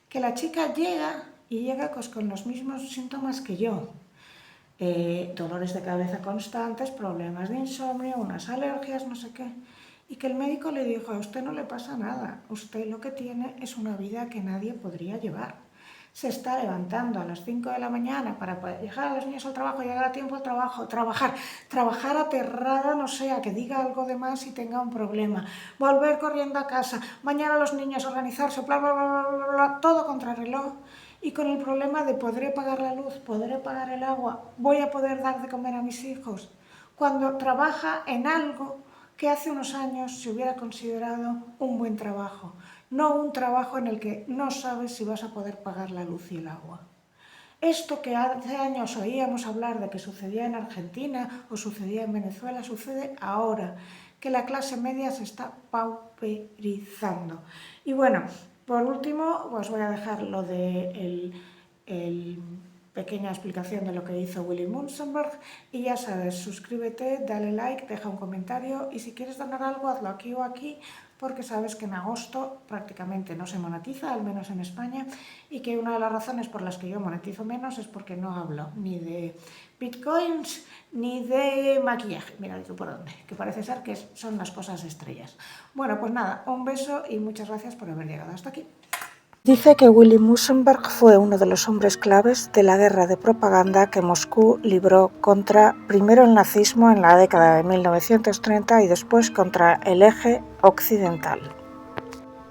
Que la chica llega pues, con los mismos síntomas que yo. Dolores de cabeza constantes, problemas de insomnio, unas alergias, no sé qué. Y que el médico le dijo, a usted no le pasa nada, usted lo que tiene es una vida que nadie podría llevar. Se está levantando a las 5 de la mañana para dejar a los niños al trabajo, llegar a tiempo al trabajo, trabajar aterrada, no sea que diga algo de más y tenga un problema, volver corriendo a casa, mañana los niños, organizarse, bla, bla, bla, bla, bla, todo contrarreloj, y con el problema de podré pagar la luz, podré pagar el agua, voy a poder dar de comer a mis hijos, cuando trabaja en algo que hace unos años se hubiera considerado un buen trabajo, no un trabajo en el que no sabes si vas a poder pagar la luz y el agua. Esto que hace años oíamos hablar de que sucedía en Argentina o sucedía en Venezuela, sucede ahora, que la clase media se está pauperizando. Y bueno, por último, os voy a dejar lo de pequeña explicación de lo que hizo Willy Munzenberg, y ya sabes, suscríbete, dale like, deja un comentario, y si quieres donar algo, hazlo aquí o aquí, porque sabes que en agosto prácticamente no se monetiza, al menos en España, y que una de las razones por las que yo monetizo menos es porque no hablo ni de bitcoins ni de maquillaje, mira tú por dónde, que parece ser que son las cosas estrellas. Bueno, pues nada, un beso y muchas gracias por haber llegado hasta aquí. Dice que Willy Munzenberg fue uno de los hombres claves de la guerra de propaganda que Moscú libró contra primero el nazismo en la década de 1930 y después contra el eje occidental.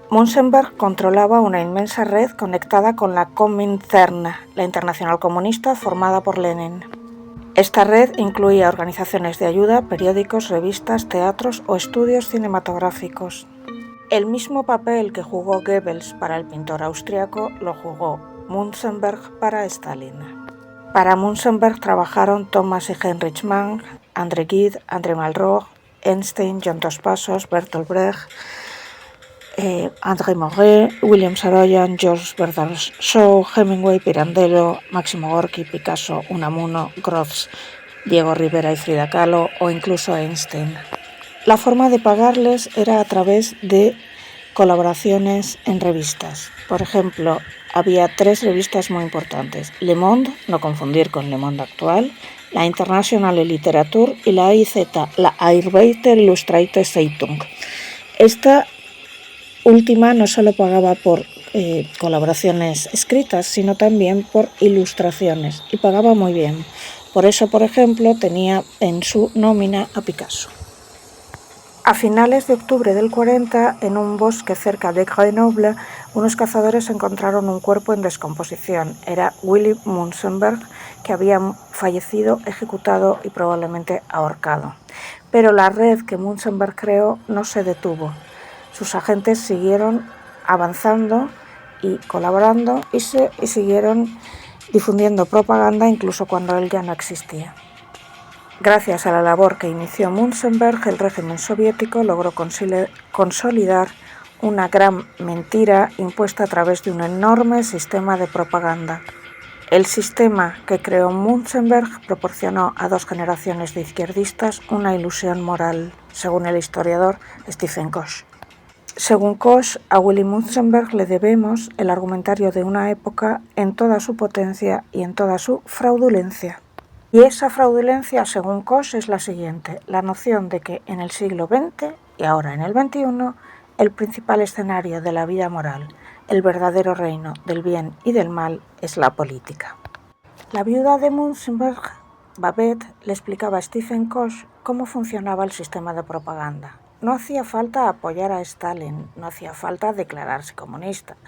Munzenberg controlaba una inmensa red conectada con la Komintern, la internacional comunista formada por Lenin. Esta red incluía organizaciones de ayuda, periódicos, revistas, teatros o estudios cinematográficos. El mismo papel que jugó Goebbels para el pintor austriaco lo jugó Munzenberg para Stalin. Para Munzenberg trabajaron Thomas y Heinrich Mann, André Gide, André Malraux, Einstein, John Dos Passos, Bertolt Brecht, André Mauret, William Saroyan, Georges Bernard Shaw, Hemingway, Pirandello, Máximo Gorki, Picasso, Unamuno, Groves, Diego Rivera y Frida Kahlo o incluso Einstein. La forma de pagarles era a través de colaboraciones en revistas. Por ejemplo, había 3 revistas muy importantes: Le Monde, no confundir con Le Monde actual, la Internationale Literatur y la AIZ, la Arbeiter Illustrierte Zeitung. Esta última no solo pagaba por colaboraciones escritas, sino también por ilustraciones, y pagaba muy bien. Por eso, por ejemplo, tenía en su nómina a Picasso. A finales de octubre del 40, en un bosque cerca de Grenoble, unos cazadores encontraron un cuerpo en descomposición. Era Willy Munzenberg, que había fallecido, ejecutado y probablemente ahorcado. Pero la red que Munzenberg creó no se detuvo. Sus agentes siguieron avanzando y colaborando y siguieron difundiendo propaganda incluso cuando él ya no existía. Gracias a la labor que inició Munzenberg, el régimen soviético logró consolidar una gran mentira impuesta a través de un enorme sistema de propaganda. El sistema que creó Munzenberg proporcionó a 2 generaciones de izquierdistas una ilusión moral, según el historiador Stephen Koch. Según Koch, a Willy Munzenberg le debemos el argumentario de una época en toda su potencia y en toda su fraudulencia. Y esa fraudulencia, según Koch, es la siguiente: la noción de que en el siglo XX y ahora en el XXI, el principal escenario de la vida moral, el verdadero reino del bien y del mal, es la política. La viuda de Munzenberg, Babette, le explicaba a Stephen Koch cómo funcionaba el sistema de propaganda. No hacía falta apoyar a Stalin, no hacía falta declararse comunista,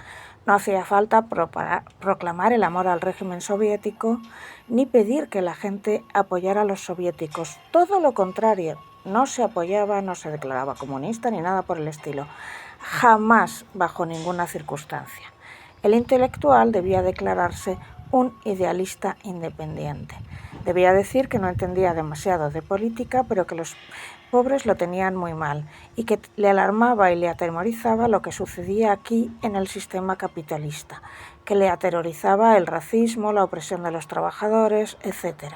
no hacía falta proclamar el amor al régimen soviético, ni pedir que la gente apoyara a los soviéticos. Todo lo contrario, no se apoyaba, no se declaraba comunista ni nada por el estilo. Jamás, bajo ninguna circunstancia. El intelectual debía declararse un idealista independiente. Debía decir que no entendía demasiado de política, pero que los pobres lo tenían muy mal y que le alarmaba y le atemorizaba lo que sucedía aquí en el sistema capitalista, que le aterrorizaba el racismo, la opresión de los trabajadores, etc.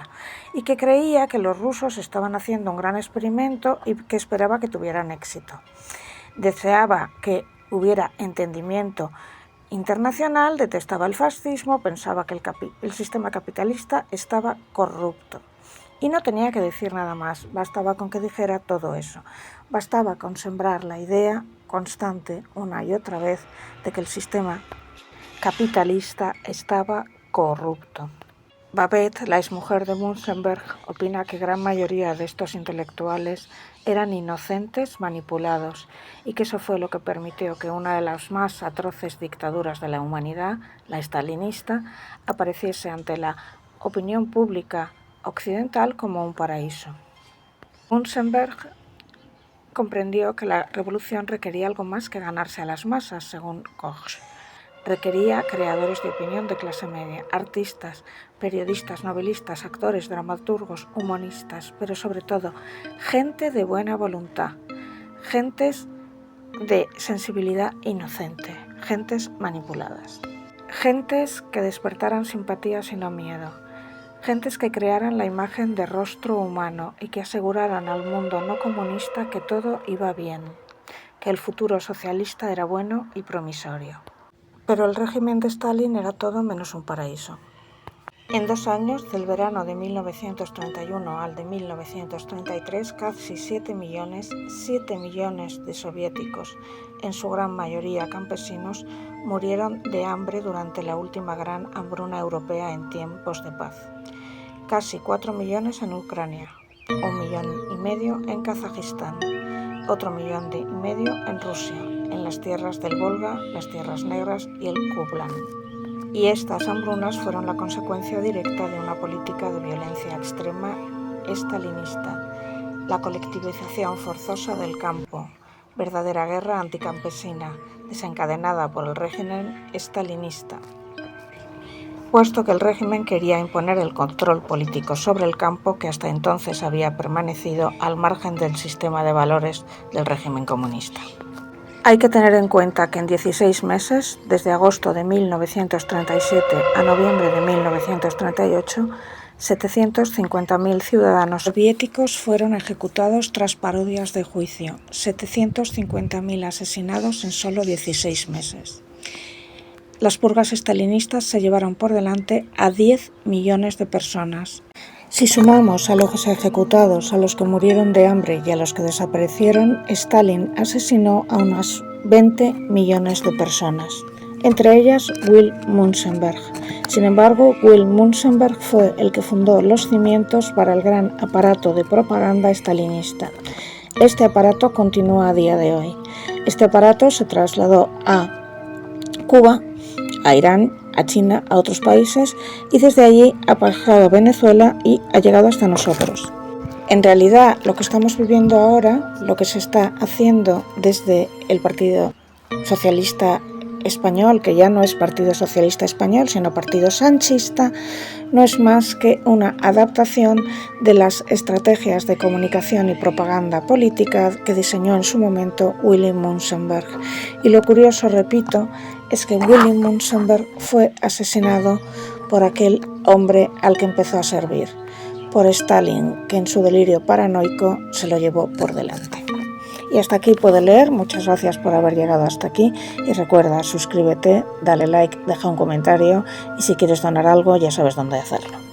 Y que creía que los rusos estaban haciendo un gran experimento y que esperaba que tuvieran éxito. Deseaba que hubiera entendimiento internacional, detestaba el fascismo, pensaba que el sistema capitalista estaba corrupto. Y no tenía que decir nada más, bastaba con que dijera todo eso. Bastaba con sembrar la idea constante una y otra vez de que el sistema capitalista estaba corrupto. Babette, la exmujer de Munzenberg, opina que gran mayoría de estos intelectuales eran inocentes manipulados y que eso fue lo que permitió que una de las más atroces dictaduras de la humanidad, la stalinista, apareciese ante la opinión pública occidental como un paraíso. Munzenberg comprendió que la revolución requería algo más que ganarse a las masas, según Koch. Requería creadores de opinión de clase media, artistas, periodistas, novelistas, actores, dramaturgos, humoristas, pero sobre todo gente de buena voluntad, gentes de sensibilidad inocente, gentes manipuladas, gentes que despertaran simpatías y no miedo, gentes que crearan la imagen de rostro humano y que aseguraran al mundo no comunista que todo iba bien, que el futuro socialista era bueno y promisorio. Pero el régimen de Stalin era todo menos un paraíso. En 2 años, del verano de 1931 al de 1933, casi 7 millones de soviéticos, en su gran mayoría campesinos, murieron de hambre durante la última gran hambruna europea en tiempos de paz. Casi 4 millones en Ucrania, 1,5 millones en Kazajistán, otro 1,5 millones en Rusia, en las tierras del Volga, las tierras negras y el Kublan. Y estas hambrunas fueron la consecuencia directa de una política de violencia extrema estalinista, la colectivización forzosa del campo, verdadera guerra anticampesina, desencadenada por el régimen estalinista, puesto que el régimen quería imponer el control político sobre el campo que hasta entonces había permanecido al margen del sistema de valores del régimen comunista. Hay que tener en cuenta que en 16 meses, desde agosto de 1937 a noviembre de 1938, 750.000 ciudadanos soviéticos fueron ejecutados tras parodias de juicio, 750.000 asesinados en solo 16 meses. Las purgas estalinistas se llevaron por delante a 10 millones de personas. Si sumamos a los ejecutados, a los que murieron de hambre y a los que desaparecieron, Stalin asesinó a unas 20 millones de personas, entre ellas Will Munzenberg. Sin embargo, Will Munzenberg fue el que fundó los cimientos para el gran aparato de propaganda estalinista. Este aparato continúa a día de hoy. Este aparato se trasladó a Cuba, a Irán, a China, a otros países, y desde allí ha pasado a Venezuela y ha llegado hasta nosotros. En realidad, lo que estamos viviendo ahora, lo que se está haciendo desde el Partido Socialista Español, que ya no es Partido Socialista Español, sino Partido Sanchista, no es más que una adaptación de las estrategias de comunicación y propaganda política que diseñó en su momento Willy Munzenberg. Y lo curioso, repito, es que Willy Munzenberg fue asesinado por aquel hombre al que empezó a servir, por Stalin, que en su delirio paranoico se lo llevó por delante. Y hasta aquí puedo leer. Muchas gracias por haber llegado hasta aquí y recuerda, suscríbete, dale like, deja un comentario y si quieres donar algo ya sabes dónde hacerlo.